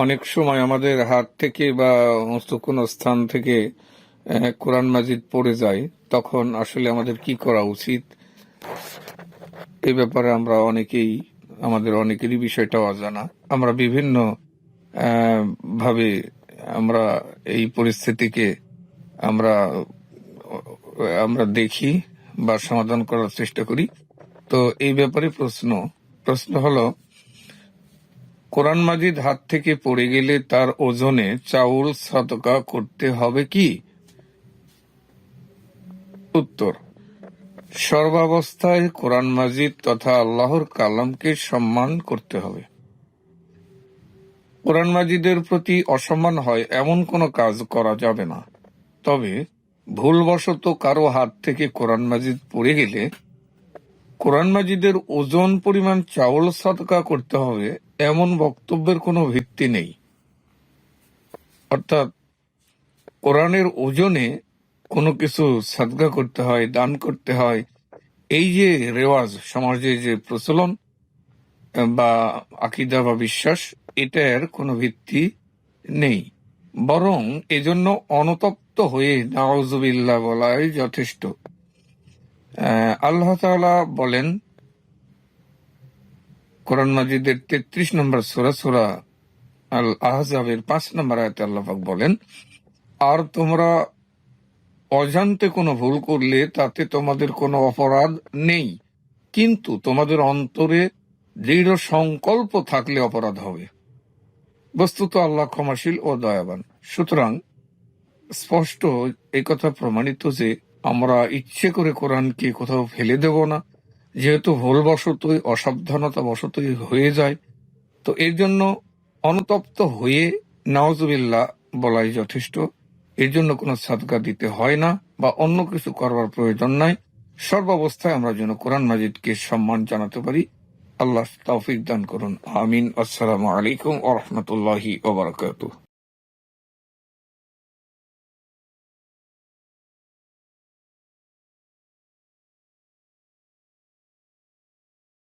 অনেক সময় আমাদের হাত থেকে বা কোনো স্থান থেকে কোরআন মাজিদ পড়ে যায়, তখন আসলে আমাদের কি করা উচিত? এই ব্যাপারে আমাদের অনেকেরই বিষয়টা অজানা। আমরা বিভিন্ন ভাবে আমরা এই পরিস্থিতিকে আমরা আমরা দেখি বা সমাধান করার চেষ্টা করি। তো এই ব্যাপারে প্রশ্ন হলো, কোরআন মাজিদ হাত থেকে পড়ে গেলে তার ওজনে চাউল সদকা করতে হবে কি? উত্তর: সর্বাবস্থায় কোরআন মাজিদ তথা আল্লাহর কালামকে সম্মান করতে হবে। কোরআন মাজিদের প্রতি অসম্মান হয় এমন কোনো কাজ করা যাবে না। তবে ভুলবশত কারো হাত থেকে কোরআন মাজিদ পড়ে গেলে কোরআন মাজিদের ওজন পরিমাণ চাউল সদকা করতে হবে এমন বক্তব্যের কোনো ভিত্তি নেই। অর্থাৎ কোরআনের ওজনে কোনো কিছু সদকা করতে হয়, দান করতে হয়, এই যে রেওয়াজ, সমাজে যে প্রচলন বা আকিদা বা বিশ্বাস, এটার কোনো ভিত্তি নেই। বরং এজন্য অনুতপ্ত হয়ে নাউজুবিল্লাহ বলাই যথেষ্ট। আল্লাহ তাআলা বলেন কোরআন মাজিদের 33 নম্বর সূরা আল আহজাবের 5 নম্বর আয়াতে আল্লাহ পাক বলেন, আর তোমরা অজান্তে কোনো ভুল করলে তাতে তোমাদের কোনো অপরাধ নেই, কিন্তু তোমাদের অন্তরে দৃঢ় সংকল্প থাকলে অপরাধ হবে। বস্তুত আল্লাহ ক্ষমাশীল ও দয়াবান। সুতরাং স্পষ্ট এই কথা প্রমাণিত যে আমরা ইচ্ছে করে কোরআনকে কোথাও ফেলে দেব না, যেহেতু ভুলবশতই, অসাবধানতা বশতই হয়ে যায়। তো এর জন্য অনুতপ্ত হয়ে নাউজুবিল্লাহ বলাই যথেষ্ট। এর জন্য কোনো সাদকা দিতে হয় না বা অন্য কিছু করবার প্রয়োজন নাই। সর্বাবস্থায় আমরা যেন কোরআন মাজিদকে সম্মান জানাতে পারি। আল্লাহ তৌফিক দান করুন। আমিন। আসসালামু আলাইকুম ওয়া রাহমাতুল্লাহি ওয়া বারাকাতুহু।